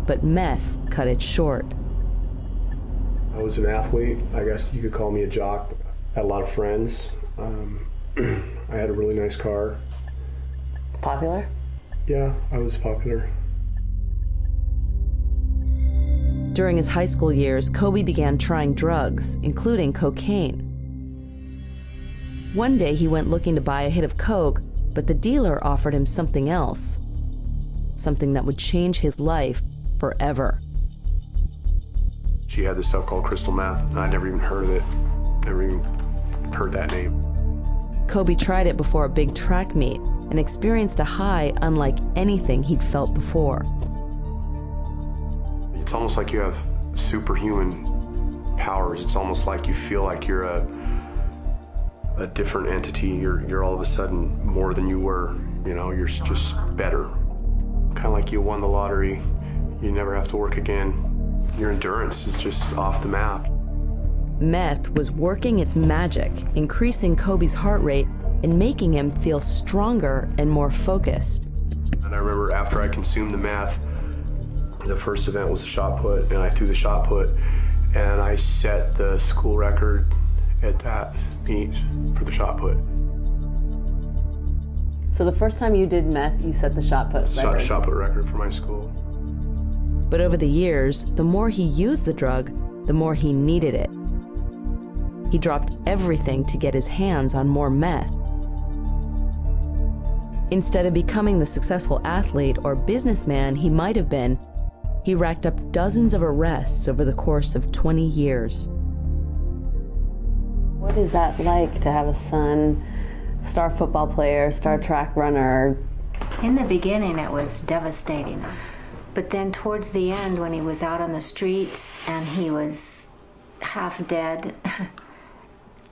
but meth cut it short. I was an athlete. I guess you could call me a jock. I had a lot of friends. I had a really nice car. Popular? Yeah, I was popular. During his high school years, Kobe began trying drugs, including cocaine. One day he went looking to buy a hit of coke, but the dealer offered him something else. Something that would change his life forever. She had this stuff called crystal meth, and I'd never even heard of it. Never even heard that name. Kobe tried it before a big track meet and experienced a high unlike anything he'd felt before. It's almost like you have superhuman powers. It's almost like you feel like you're a different entity. You're all of a sudden more than you were. You know, you're just better. Kind of like you won the lottery. You never have to work again. Your endurance is just off the map. Meth was working its magic, increasing Kobe's heart rate and making him feel stronger and more focused. And I remember after I consumed the meth, the first event was a shot put, and I threw the shot put, and I set the school record at that meet for the shot put. So the first time you did meth, you set the shot put record? Shot put record for my school. But over the years, the more he used the drug, the more he needed it. He dropped everything to get his hands on more meth. Instead of becoming the successful athlete or businessman he might have been, he racked up dozens of arrests over the course of 20 years. What is that like to have a son, star football player, star track runner? In the beginning, it was devastating. But then towards the end, when he was out on the streets and he was half dead,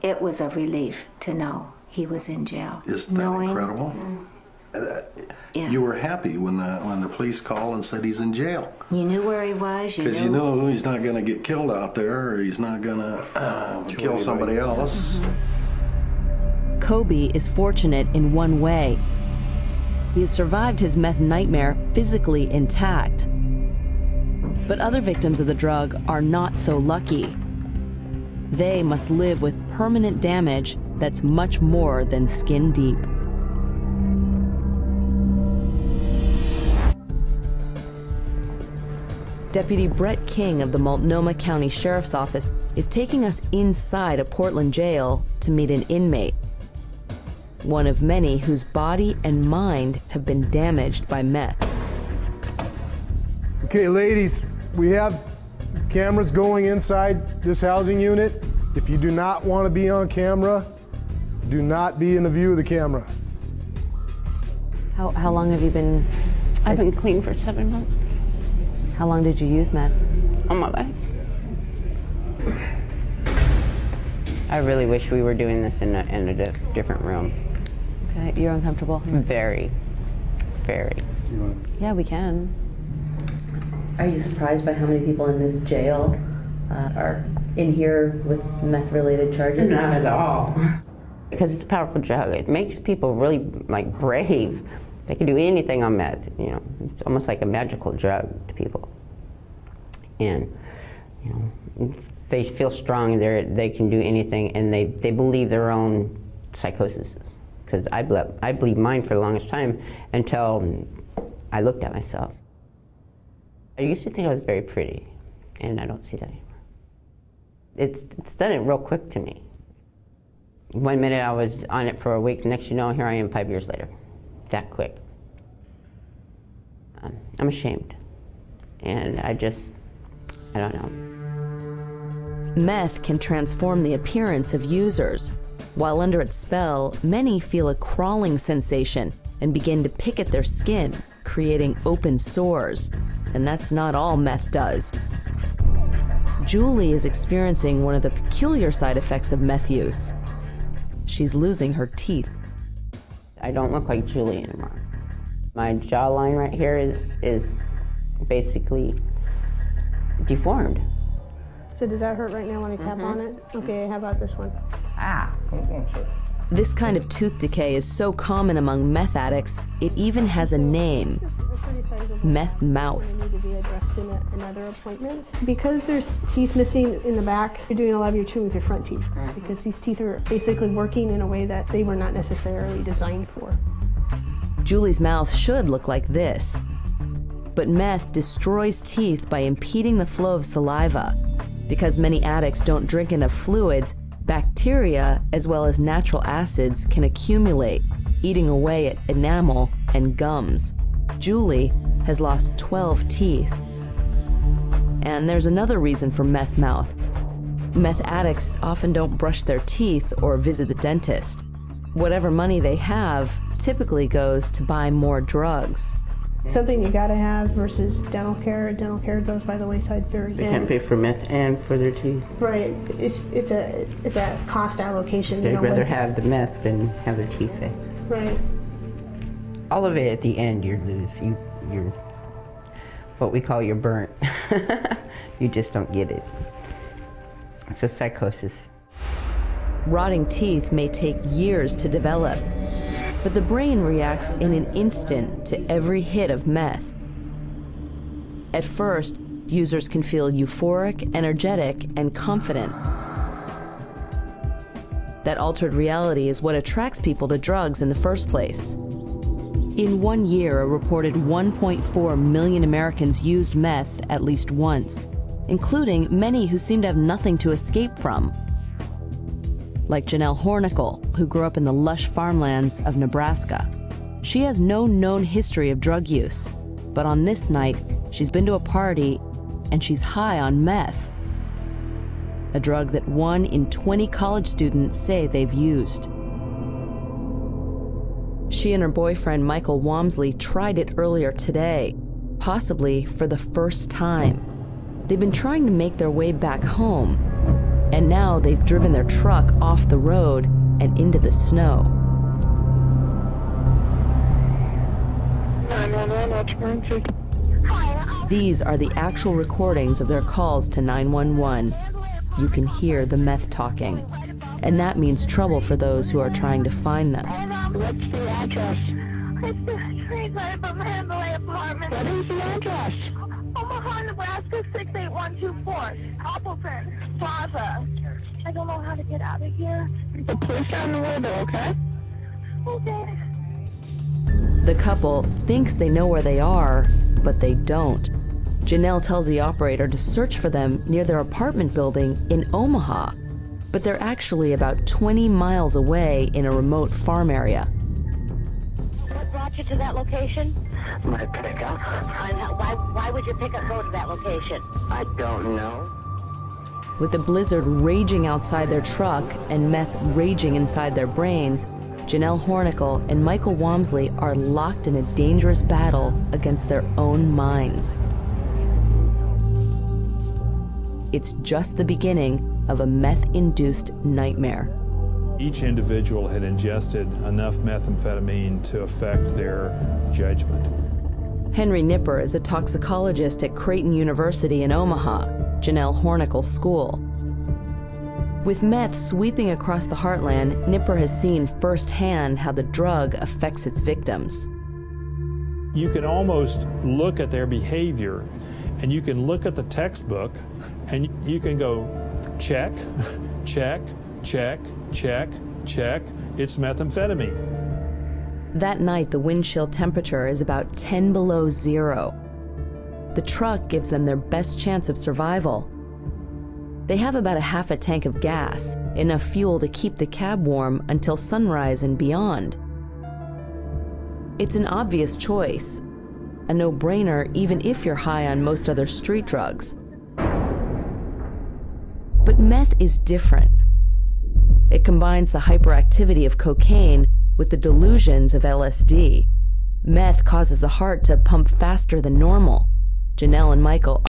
it was a relief to know he was in jail. Isn't that incredible? Yeah. You were happy when the police called and said he's in jail. You knew where he was. Because you know he's not going to get killed out there, or he's not going to kill somebody else. Mm-hmm. Kobe is fortunate in one way. He has survived his meth nightmare physically intact. But other victims of the drug are not so lucky. They must live with permanent damage that's much more than skin deep. Deputy Brett King of the Multnomah County Sheriff's Office is taking us inside a Portland jail to meet an inmate. One of many whose body and mind have been damaged by meth. Okay, ladies, we have cameras going inside this housing unit. If you do not want to be on camera, do not be in the view of the camera. How long have you been? I've been clean for 7 months. How long did you use meth? All my life. I really wish we were doing this in a different room. Okay, you're uncomfortable? Very, very. Yeah, we can. Are you surprised by how many people in this jail are in here with meth-related charges? Not at all. Because it's a powerful drug. It makes people really, like, brave. They can do anything on meth, you know. It's almost like a magical drug to people. And, you know, they feel strong, they can do anything, and they believe their own psychosis. Because I believed mine for the longest time until I looked at myself. I used to think I was very pretty, and I don't see that anymore. It's done it real quick to me. 1 minute I was on it for a week, the next you know, here I am 5 years later. That quick. I'm ashamed. And I don't know. Meth can transform the appearance of users. While under its spell, many feel a crawling sensation and begin to pick at their skin, creating open sores. And that's not all meth does. Julie is experiencing one of the peculiar side effects of meth use. She's losing her teeth. I don't look like Julie anymore. My jawline right here is basically deformed. So does that hurt right now when I tap on it? Okay, how about this one? Ah. This kind of tooth decay is so common among meth addicts, it even has a name: meth mouth. They need to be addressed in another appointment. Because there's teeth missing in the back, you're doing a lot of your chewing with your front teeth, because these teeth are basically working in a way that they were not necessarily designed for. Julie's mouth should look like this. But meth destroys teeth by impeding the flow of saliva. Because many addicts don't drink enough fluids, bacteria as well as natural acids can accumulate, eating away at enamel and gums. Julie has lost 12 teeth. And there's another reason for meth mouth. Meth addicts often don't brush their teeth or visit the dentist. Whatever money they have typically goes to buy more drugs. Something you gotta have versus dental care. Dental care goes by the wayside very They can't pay for meth and for their teeth. Right. It's a cost allocation. They'd rather have the meth than have their teeth fixed. Right. All of it at the end you lose. You're what we call you're burnt. You just don't get it. It's a psychosis. Rotting teeth may take years to develop, but the brain reacts in an instant to every hit of meth. At first, users can feel euphoric, energetic, and confident. That altered reality is what attracts people to drugs in the first place. In 1 year, a reported 1.4 million Americans used meth at least once, including many who seem to have nothing to escape from. Like Janelle Hornicle, who grew up in the lush farmlands of Nebraska. She has no known history of drug use, but on this night, she's been to a party and she's high on meth, a drug that 1 in 20 college students say they've used. She and her boyfriend, Michael Walmsley, tried it earlier today, possibly for the first time. They've been trying to make their way back home, and now they've driven their truck off the road and into the snow. 911, These are the actual recordings of their calls to 911. You can hear the meth talking, and that means trouble for those who are trying to find them. what's the address? It's the street right by my apartment. What is the address? Omaha, Nebraska 68124. Appleton Plaza. I don't know how to get out of here. The police are on the window, okay? Okay. The couple thinks they know where they are, but they don't. Janelle tells the operator to search for them near their apartment building in Omaha, but they're actually about 20 miles away in a remote farm area. What brought you to that location? My pickup. Why would your pickup go to that location? I don't know. With the blizzard raging outside their truck and meth raging inside their brains, Janelle Hornicle and Michael Walmsley are locked in a dangerous battle against their own minds. It's just the beginning of a meth-induced nightmare. Each individual had ingested enough methamphetamine to affect their judgment. Henry Nipper is a toxicologist at Creighton University in Omaha, Janelle Hornicle's school. With meth sweeping across the heartland, Nipper has seen firsthand how the drug affects its victims. You can almost look at their behavior, and you can look at the textbook, and you can go, check, check, check, check, check, it's methamphetamine. That night, the wind chill temperature is about 10 below zero. The truck gives them their best chance of survival. They have about a half a tank of gas, enough fuel to keep the cab warm until sunrise and beyond. It's an obvious choice, a no-brainer even if you're high on most other street drugs. But meth is different. It combines the hyperactivity of cocaine with the delusions of LSD. Meth causes the heart to pump faster than normal. Janelle and Michael